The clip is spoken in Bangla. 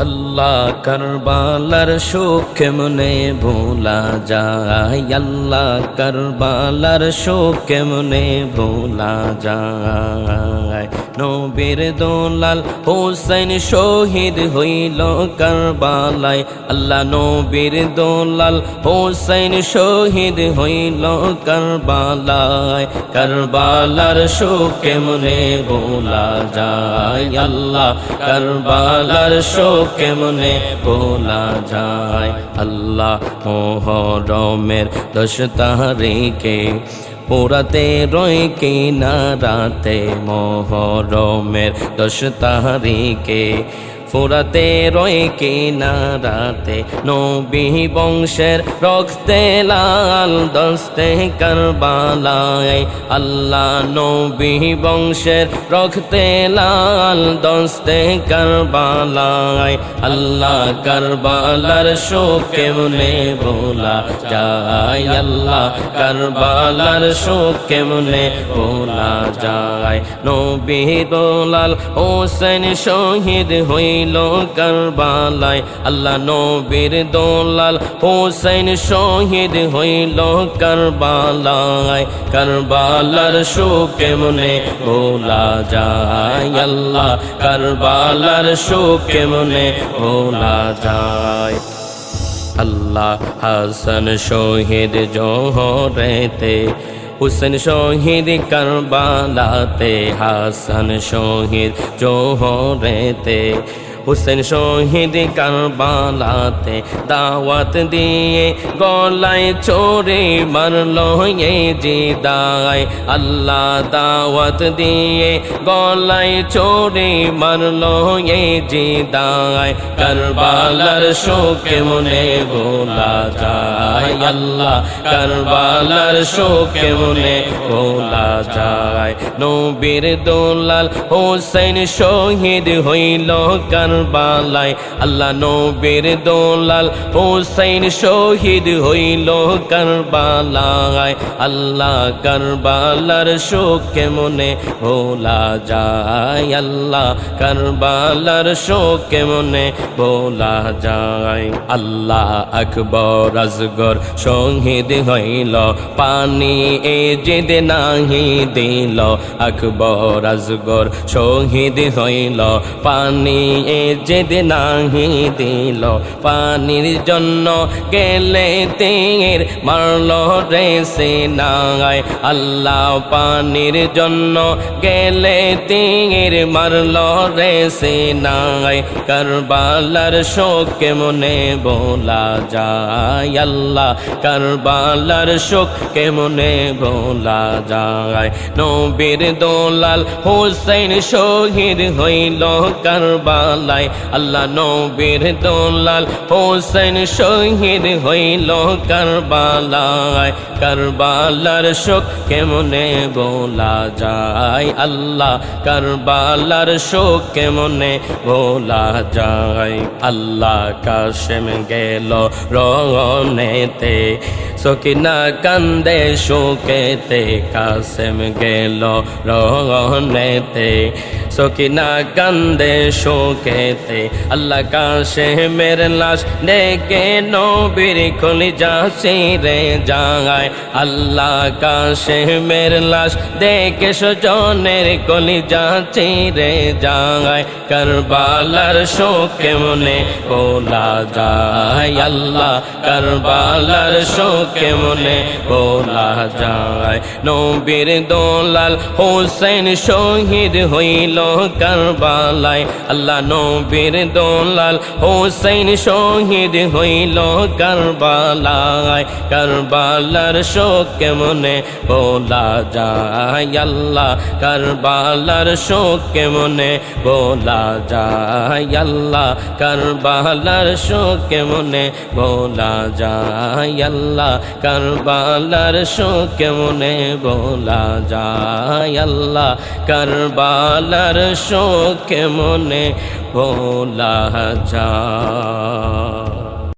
আল্লাহ কারবালার শোক কেমনে ভোলা যায়, আল্লাহ কারবালার শোক কেমনে ভোলা যায়। নবীর দোলাল হোসেন শহীদ হইল কারবালায়, আল্লাহ নবীর দোলাল হোসেন শহীদ হইল কারবালায়। কারবালার শোক কেমনে ভোলা যায়, আল্লাহ কারবালার শোক কেমনে ভোলা যায়। আল্লাহ মুহররমের 10 তারিখে পোরাতে রয় কিনারাতে, মুহররমের 10 তারিখে ফোরাতে রয় কিনারাতে, নবী বংশের রক্তে লাল দস্তে কারবালায়। আল্লাহ নবী বংশের রক্তে লাল দস্তে কারবালায়। আল্লাহ কারবালার শোক কেমনে ভোলা যায়, আল্লাহ কারবালার শোক কেমনে ভোলা যায়। নবী দোলাল হোসেন শহীদ হইল কারবালায়, আল্লাহ নবীর দোলাল হোসেন শহীদ হইল কারবালায়। কারবালার শোক কেমনে ভোলা যায়, আল্লাহ কারবালার শোক কেমনে ভোলা যায়। আল্লাহ হাসান শহীদ জোহরেতে, হুসেন শহীদ কারবালাতে, হাসান শহীদ জোহরেতে, হুসেন শহীদ কারবালাতে। দাওয়াত দিয়ে গলায় চোরে মারলো এই জিদায়, আল্লাহ দাওয়াত দিয়ে গলায় চোরে মারলো এই জিদায়। কারবালার শোক কেমনে ভোলা যায়, আল্লাহ কারবালার শোক কেমনে ভোলা যায়। নবীর দোলাল হোসেন শহীদ হইল কারবালায়, আল্লাহ নবীর দোলাল হোসেন শহীদ হইল কারবালায়। আল্লাহ কারবালার শোক কেমনে ভোলা যায়, আল্লাহ কারবালার শোক কেমনে ভোলা যায়। আল্লাহ আকবর আসগর শহীদ হইল, পানি এ জিদ নাহি দিল। আকবর আসগর শহীদ হইল, পানি এ জিদ নাহি দিল। পানির জন্য গেলে তীর মারল রে সেনায়, আল্লাহ পানির জন্য গেলে তীর মারল রে সেনায়। কারবালার শোক কেমনে ভোলা যায়, আল্লাহ কারবালার শোক কেমনে ভোলা যায়। নবীর দোলাল হোসেন শহীদ হইল কারবালায়, আল্লাহ নবীর দোলাল হোসেন শহীদ হইল কারবালায়। কারবালার শোক কেমনে ভোলা যায়, আল্লাহ কারবালার শোক কেমনে ভোলা যায়। আল্লাহ কাশেম গেল রনেতে, সকিনা কান্দে শোকেতে। কাশেম গেল রনেতে, সকিনা কান্দে শোকেতে। আল্লাহ কাশেমের লাশ দেখে নবীর কলিজা ছিঁড়ে যায়, আল্লাহ কাশেমের লাশ দেখে স্বজনের কলিজা ছিঁড়ে যায়। কারবালার শোক কেমনে ভোলা যায়, আল্লাহ কারবালার শোক কেমনে ভোলা যায়। নবীর দোলাল হোসেন শহীদ হইল কারবালায়, আল্লাহ নবীর দোলাল হোসেন শহীদ হইল কারবালায়। কারবালার শোক কেমনে ভোলা যায়, আল্লাহ কারবালার শোক কেমনে ভোলা যায়। আল্লাহ কারবালার শোক কেমনে ভোলা যায়, আল্লাহ কারবালার শোক কেমনে ভোলা যায়। আল্লাহ কারবালার শোক কেমনে ভোলা যায়।